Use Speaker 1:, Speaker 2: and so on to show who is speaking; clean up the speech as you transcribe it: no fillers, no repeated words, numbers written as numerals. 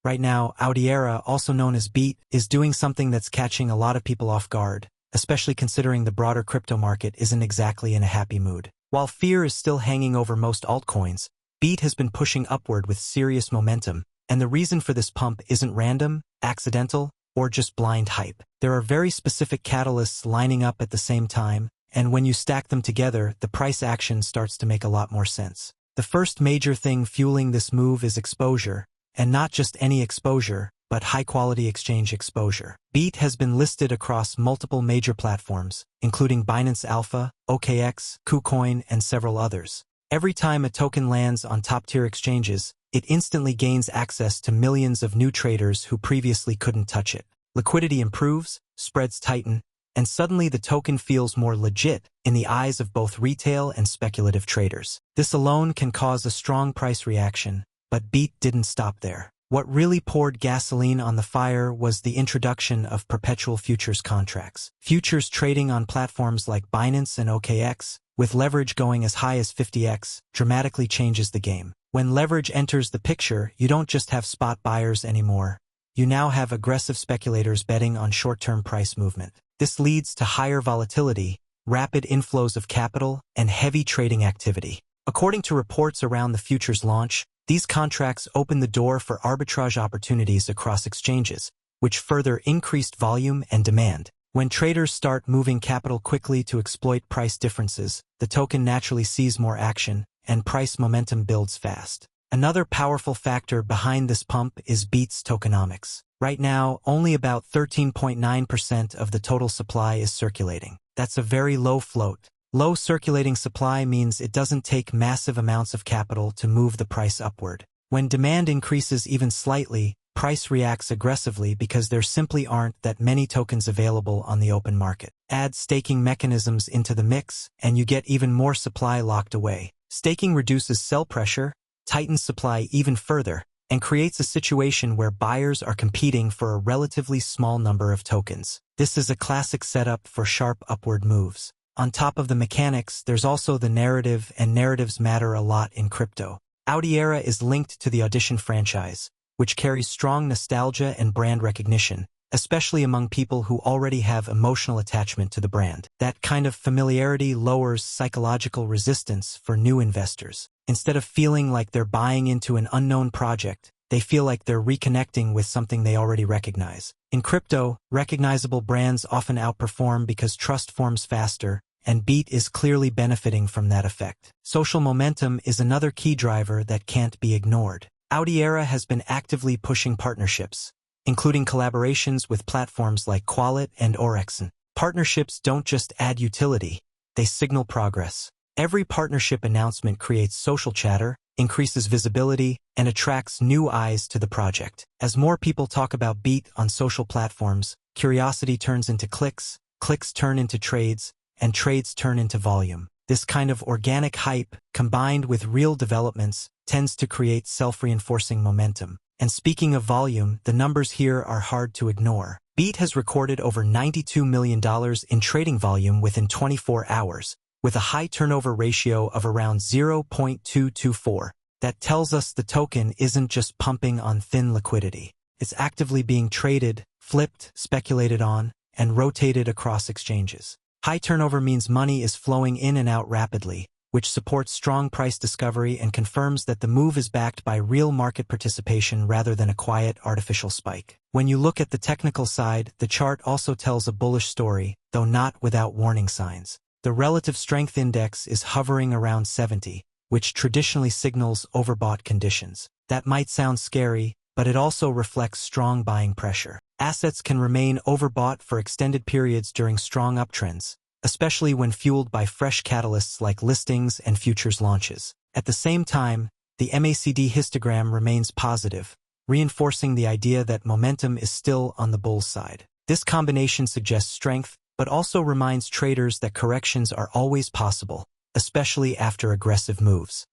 Speaker 1: Right now, Audiera, also known as Beat, is doing something that's catching a lot of people off guard, especially considering the broader crypto market isn't exactly in a happy mood. While fear is still hanging over most altcoins, Beat has been pushing upward with serious momentum, and the reason for this pump isn't random, accidental, or just blind hype. There are very specific catalysts lining up at the same time, and when you stack them together, the price action starts to make a lot more sense. The first major thing fueling this move is exposure, and not just any exposure, but high-quality exchange exposure. Beat has been listed across multiple major platforms, including Binance Alpha, OKX, KuCoin, and several others. Every time a token lands on top-tier exchanges, it instantly gains access to millions of new traders who previously couldn't touch it. Liquidity improves, spreads tighten, and suddenly the token feels more legit in the eyes of both retail and speculative traders. This alone can cause a strong price reaction, but Beat didn't stop there. What really poured gasoline on the fire was the introduction of perpetual futures contracts. Futures trading on platforms like Binance and OKX, with leverage going as high as 50x, dramatically changes the game. When leverage enters the picture, you don't just have spot buyers anymore. You now have aggressive speculators betting on short-term price movement. This leads to higher volatility, rapid inflows of capital, and heavy trading activity. According to reports around the futures launch, these contracts open the door for arbitrage opportunities across exchanges, which further increased volume and demand. When traders start moving capital quickly to exploit price differences, the token naturally sees more action, and price momentum builds fast. Another powerful factor behind this pump is Beat's tokenomics. Right now, only about 13.9% of the total supply is circulating. That's a very low float. Low circulating supply means it doesn't take massive amounts of capital to move the price upward. When demand increases even slightly, price reacts aggressively because there simply aren't that many tokens available on the open market. Add staking mechanisms into the mix, and you get even more supply locked away. Staking reduces sell pressure, tightens supply even further, and creates a situation where buyers are competing for a relatively small number of tokens. This is a classic setup for sharp upward moves. On top of the mechanics, there's also the narrative, and narratives matter a lot in crypto. Audiera is linked to the Audition franchise, which carries strong nostalgia and brand recognition, especially among people who already have emotional attachment to the brand. That kind of familiarity lowers psychological resistance for new investors. Instead of feeling like they're buying into an unknown project, they feel like they're reconnecting with something they already recognize. In crypto, recognizable brands often outperform because trust forms faster, and Beat is clearly benefiting from that effect. Social momentum is another key driver that can't be ignored. Audiera has been actively pushing partnerships, including collaborations with platforms like Qualit and Orexon. Partnerships don't just add utility, they signal progress. Every partnership announcement creates social chatter, increases visibility, and attracts new eyes to the project. As more people talk about Beat on social platforms, curiosity turns into clicks, clicks turn into trades, and trades turn into volume. This kind of organic hype, combined with real developments, tends to create self-reinforcing momentum. And speaking of volume, the numbers here are hard to ignore. Beat has recorded over $92 million in trading volume within 24 hours, with a high turnover ratio of around 0.224. That tells us the token isn't just pumping on thin liquidity. It's actively being traded, flipped, speculated on, and rotated across exchanges. High turnover means money is flowing in and out rapidly, which supports strong price discovery and confirms that the move is backed by real market participation rather than a quiet, artificial spike. When you look at the technical side, the chart also tells a bullish story, though not without warning signs. The relative strength index is hovering around 70, which traditionally signals overbought conditions. That might sound scary, but it also reflects strong buying pressure. Assets can remain overbought for extended periods during strong uptrends, especially when fueled by fresh catalysts like listings and futures launches. At the same time, the MACD histogram remains positive, reinforcing the idea that momentum is still on the bull's side. This combination suggests strength, but also reminds traders that corrections are always possible, especially after aggressive moves.